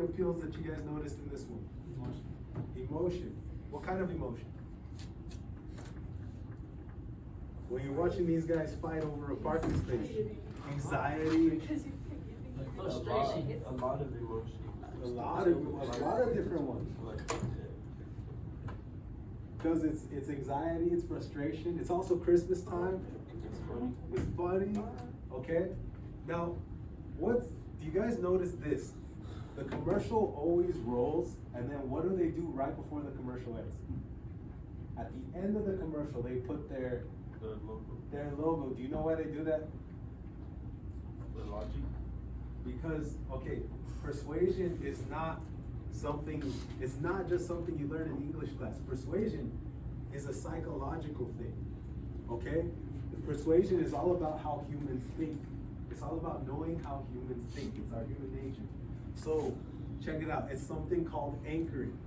appeals that you guys noticed in this one? Emotion. What kind of emotion? When you're watching these guys fight over a parking space, anxiety, Frustration. A lot of emotions. a lot of different ones. Because it's anxiety, it's frustration. It's also Christmas time. It's funny. Okay. Now, do you guys notice this? The commercial always rolls, and then what do they do right before the commercial ends? At the end of the commercial, they put their logo. Do you know why they do that? The logic. Because, okay, persuasion is not something, it's not just something you learn in English class. Persuasion is a psychological thing, okay? Persuasion is all about how humans think. It's all about knowing how humans think. It's our human nature. So, check it out. It's something called anchoring.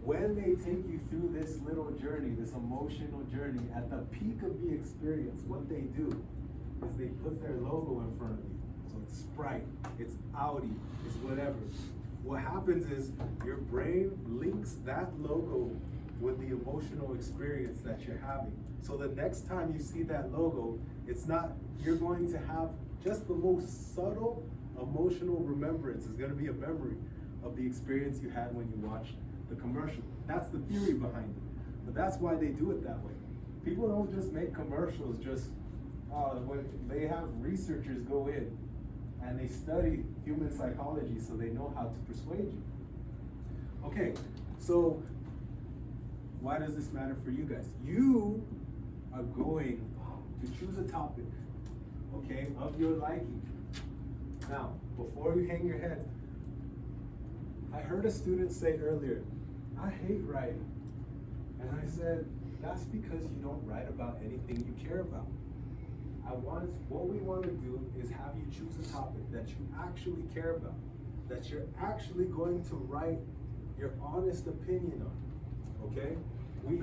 When they take you through this little journey, this emotional journey, at the peak of the experience, what they do is they put their logo in front of you. So it's Sprite, it's Audi, it's whatever. What happens is your brain links that logo with the emotional experience that you're having. So the next time you see that logo, you're going to have just the most subtle emotional remembrance. It's going to be a memory of the experience you had when you watched the commercial. That's the theory behind it. But that's why they do it that way. People don't just make commercials when they have researchers go in and they study human psychology so they know how to persuade you. Okay, so why does this matter for you guys? You are going to choose a topic, okay, of your liking. Now, before you hang your head, I heard a student say earlier, I hate writing. And I said, that's because you don't write about anything you care about. What we want to do is have you choose a topic that you actually care about, that you're actually going to write your honest opinion on, okay? We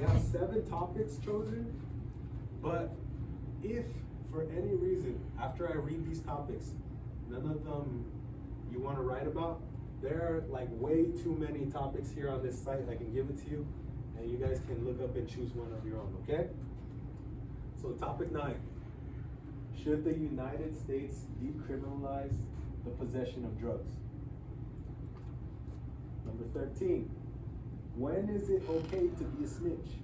have 7 topics chosen, but if for any reason, after I read these topics, none of them you want to write about, there are like way too many topics here on this site. I can give it to you, and you guys can look up and choose one of your own, okay? So topic 9, should the United States decriminalize the possession of drugs? Number 13, when is it okay to be a snitch?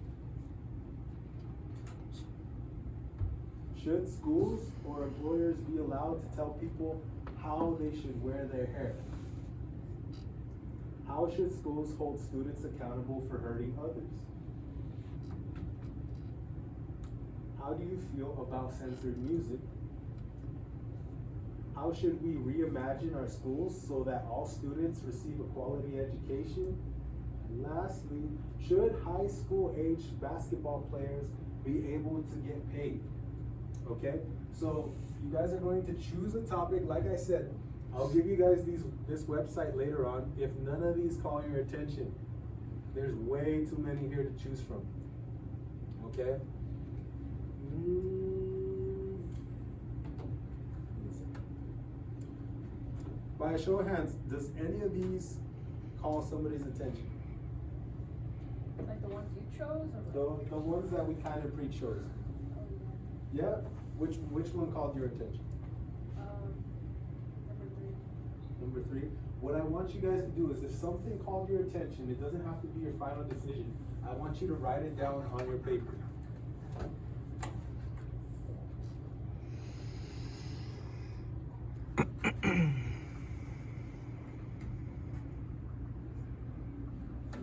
Should schools or employers be allowed to tell people how they should wear their hair? How should schools hold students accountable for hurting others? How do you feel about censored music? How should we reimagine our schools so that all students receive a quality education? And lastly, should high school age basketball players be able to get paid? Okay, so you guys are going to choose a topic. Like I said, I'll give you guys this website later on. If none of these call your attention, there's way too many here to choose from. Okay? By a show of hands, does any of these call somebody's attention? Like the ones you chose? Or The ones that we kind of pre-chose. Yeah? Which one called your attention? Number 3. Number 3. What I want you guys to do is if something called your attention, it doesn't have to be your final decision. I want you to write it down on your paper.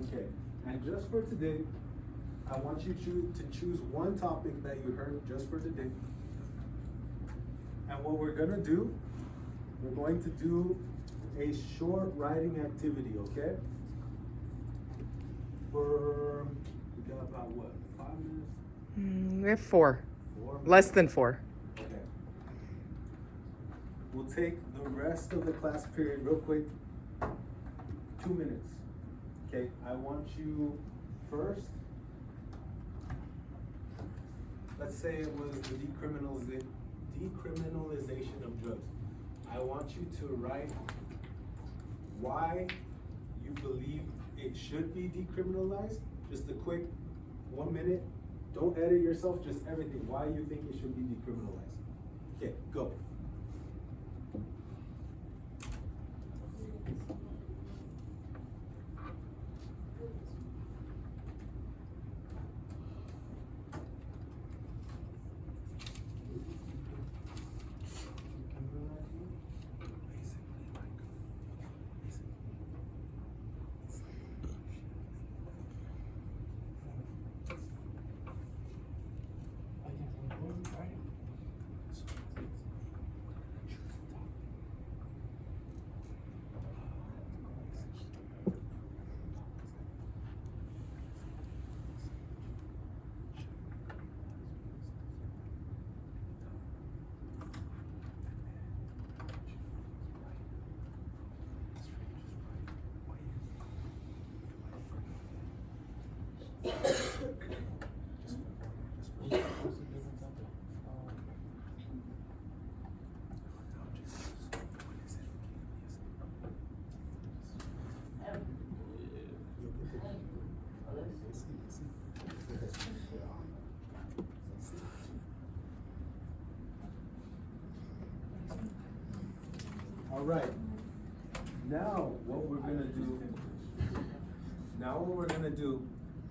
Okay, and just for today, I want you to choose one topic that you heard just for today. And what we're gonna do, we're going to do a short writing activity, okay? We got about what, 5 minutes? We have 4. 4 minutes? Less than 4. Okay. We'll take the rest of the class period real quick. 2 minutes. Okay, I want you first. Let's say it was the decriminalization of drugs. I want you to write why you believe it should be decriminalized. Just a quick 1 minute. Don't edit yourself, just everything. Why you think it should be decriminalized. Okay, go. All right. Now what we're gonna do,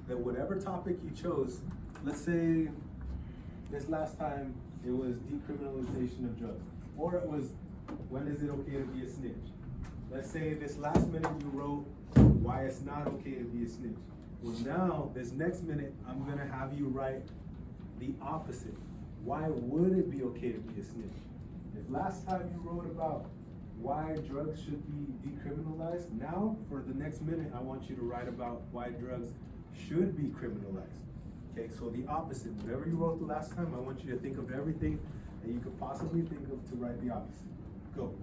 that whatever topic you chose, let's say this last time it was decriminalization of drugs, or it was when is it okay to be a snitch? Let's say this last minute you wrote why it's not okay to be a snitch. Well, now this next minute I'm gonna have you write the opposite. Why would it be okay to be a snitch? If last time you wrote about why drugs should be decriminalized, now for the next minute I want you to write about why drugs should be criminalized. Okay, so the opposite. Whatever you wrote the last time, I want you to think of everything that you could possibly think of to write the opposite. Go.